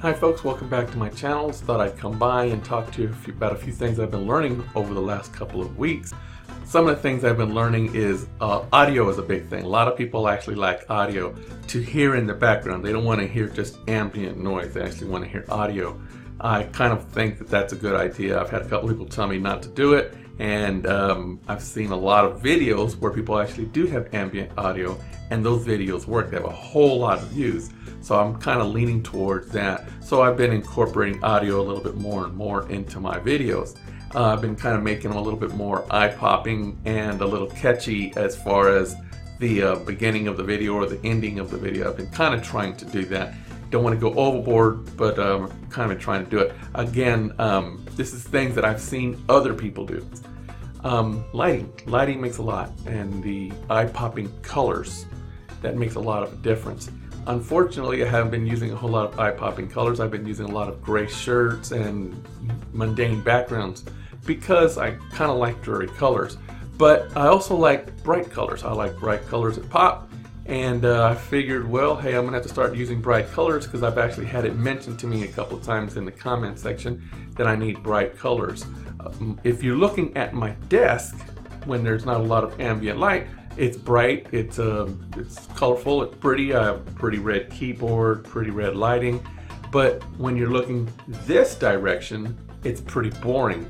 Hi folks, welcome back to my channel. Thought I'd come by and talk to you about a few things I've been learning over the last couple of weeks. Some of the things I've been learning is audio is a big thing. A lot of people actually like audio to hear in the background. They don't want to hear just ambient noise. They actually want to hear audio. I kind of think that that's a good idea. I've had a couple people tell me not to do it, and I've seen a lot of videos where people actually do have ambient audio, and those videos work. They have a whole lot of views. So I'm kind of leaning towards that. So I've been incorporating audio a little bit more and more into my videos. I've been kind of making them a little bit more eye-popping and a little catchy as far as the beginning of the video or the ending of the video. I've been kind of trying to do that. Don't want to go overboard, but kind of trying to do it. Again, this is things that I've seen other people do. Lighting makes a lot, and the eye-popping colors, that makes a lot of a difference. Unfortunately, I haven't been using a whole lot of eye-popping colors. I've been using a lot of gray shirts and mundane backgrounds because I kind of like dreary colors. But I also like bright colors. I like bright colors that pop. And I figured, well, hey, I'm going to have to start using bright colors because I've actually had it mentioned to me a couple of times in the comment section that I need bright colors. If you're looking at my desk when there's not a lot of ambient light, it's bright, it's colorful, it's pretty. I have a pretty red keyboard, pretty red lighting. But when you're looking this direction, it's pretty boring.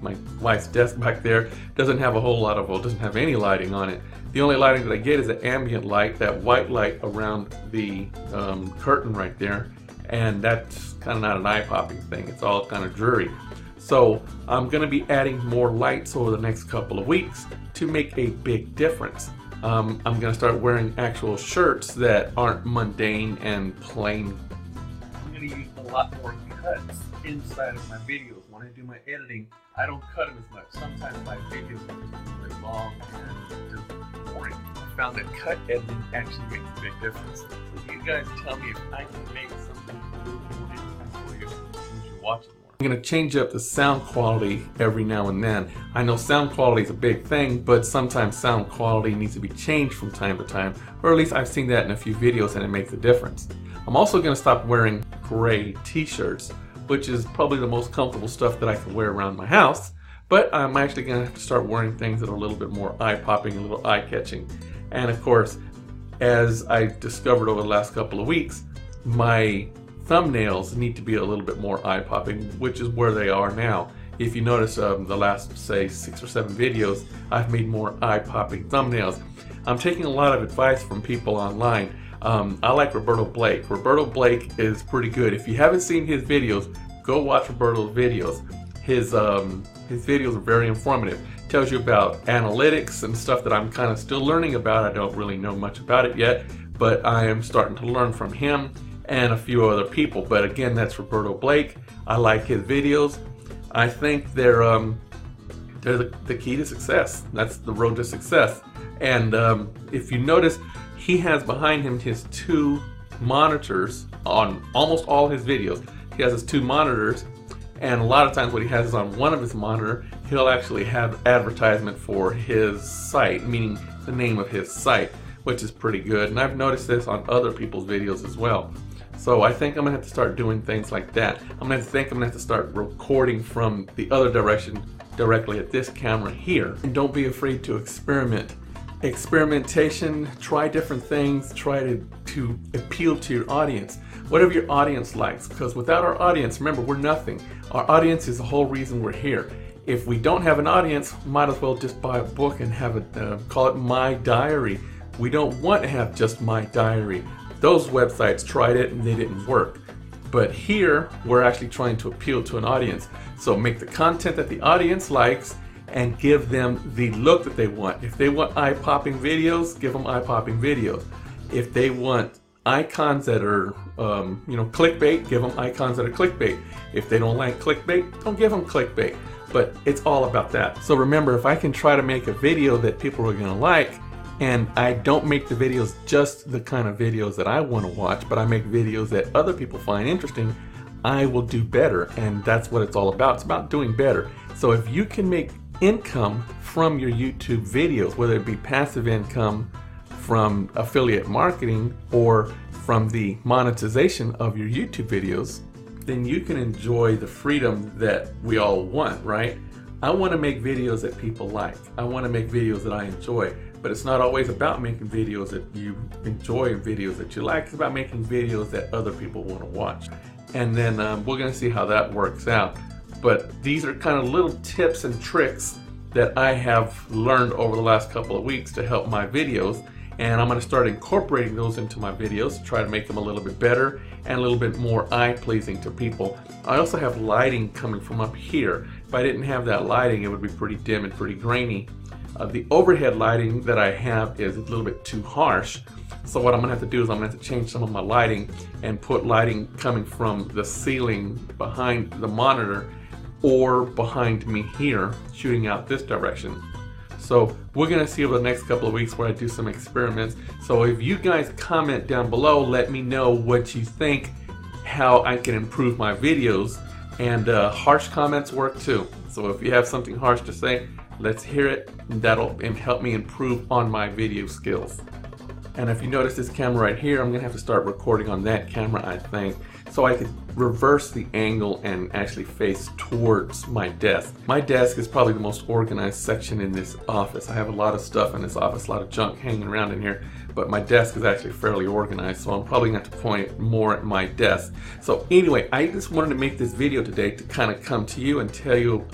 My wife's desk back there doesn't have a whole lot of, well, doesn't have any lighting on it. The only lighting that I get is the ambient light, that white light around the curtain right there. And that's kind of not an eye-popping thing. It's all kind of dreary. So I'm going to be adding more lights over the next couple of weeks to make a big difference. I'm going to start wearing actual shirts that aren't mundane and plain. I'm going to use a lot more cuts inside of my videos. When I do my editing, I don't cut them as much. Sometimes my videos are just really long and just boring. I found that cut editing actually makes a big difference. So you guys tell me if I can make something a little more interesting for you. You should watch it. I'm going to change up the sound quality every now and then. I know sound quality is a big thing, but sometimes sound quality needs to be changed from time to time, or at least I've seen that in a few videos and it makes a difference. I'm also going to stop wearing gray t-shirts, which is probably the most comfortable stuff that I can wear around my house, but I'm actually going to have to start wearing things that are a little bit more eye-popping, a little eye-catching. And of course, as I discovered over the last couple of weeks, my thumbnails need to be a little bit more eye-popping, which is where they are now. If you notice the last, say, 6 or 7 videos, I've made more eye-popping thumbnails. I'm taking a lot of advice from people online. I like Roberto Blake. Roberto Blake is pretty good. If you haven't seen his videos, go watch Roberto's videos. His videos are very informative. Tells you about analytics and stuff that I'm kind of still learning about. I don't really know much about it yet, but I am starting to learn from him and a few other people. But again, that's Roberto Blake. I like his videos. I think they're the key to success. That's the road to success. And if you notice, he has behind him his 2 monitors on almost all his videos. He has his 2 monitors, and a lot of times what he has is on one of his monitor, he'll actually have advertisement for his site, meaning the name of his site, which is pretty good. And I've noticed this on other people's videos as well. So I think I'm going to have to start doing things like that. I'm going to have to start recording from the other direction directly at this camera here. And don't be afraid to experiment. Experimentation, try different things, try to appeal to your audience. Whatever your audience likes, because without our audience, remember, we're nothing. Our audience is the whole reason we're here. If we don't have an audience, might as well just buy a book and have it, call it My Diary. We don't want to have just My Diary. Those websites tried it and they didn't work. But here, we're actually trying to appeal to an audience. So make the content that the audience likes and give them the look that they want. If they want eye-popping videos, give them eye-popping videos. If they want icons that are, clickbait, give them icons that are clickbait. If they don't like clickbait, don't give them clickbait. But it's all about that. So remember, if I can try to make a video that people are gonna like, and I don't make the videos just the kind of videos that I want to watch, but I make videos that other people find interesting, I will do better. And that's what it's all about. It's about doing better. So if you can make income from your YouTube videos, whether it be passive income from affiliate marketing or from the monetization of your YouTube videos, then you can enjoy the freedom that we all want, right? I want to make videos that people like. I want to make videos that I enjoy. But it's not always about making videos that you enjoy and videos that you like. It's about making videos that other people want to watch. And then we're going to see how that works out. But these are kind of little tips and tricks that I have learned over the last couple of weeks to help my videos. And I'm going to start incorporating those into my videos to try to make them a little bit better and a little bit more eye-pleasing to people. I also have lighting coming from up here. If I didn't have that lighting, it would be pretty dim and pretty grainy. The overhead lighting that I have is a little bit too harsh. So what I'm going to have to do is I'm going to have to change some of my lighting and put lighting coming from the ceiling behind the monitor or behind me here, shooting out this direction. So we're going to see over the next couple of weeks where I do some experiments. So if you guys comment down below, let me know what you think, how I can improve my videos. And harsh comments work too. So if you have something harsh to say, let's hear it, and that'll help me improve on my video skills. And if you notice this camera right here, I'm going to have to start recording on that camera, I think, so I could reverse the angle and actually face towards my desk. My desk is probably the most organized section in this office. I have a lot of stuff in this office, a lot of junk hanging around in here, but my desk is actually fairly organized, so I'm probably going to have to point more at my desk. So anyway, I just wanted to make this video today to kind of come to you and tell you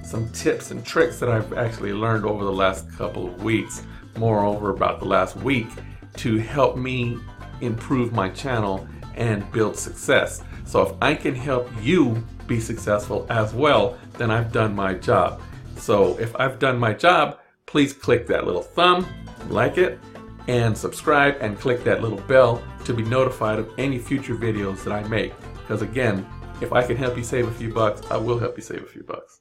some tips and tricks that I've actually learned over the last couple of weeks, moreover about the last week, to help me improve my channel and build success. So if I can help you be successful as well, then I've done my job. So if I've done my job, please click that little thumb, like it, and subscribe, and click that little bell to be notified of any future videos that I make. Because again, if I can help you save a few bucks, I will help you save a few bucks.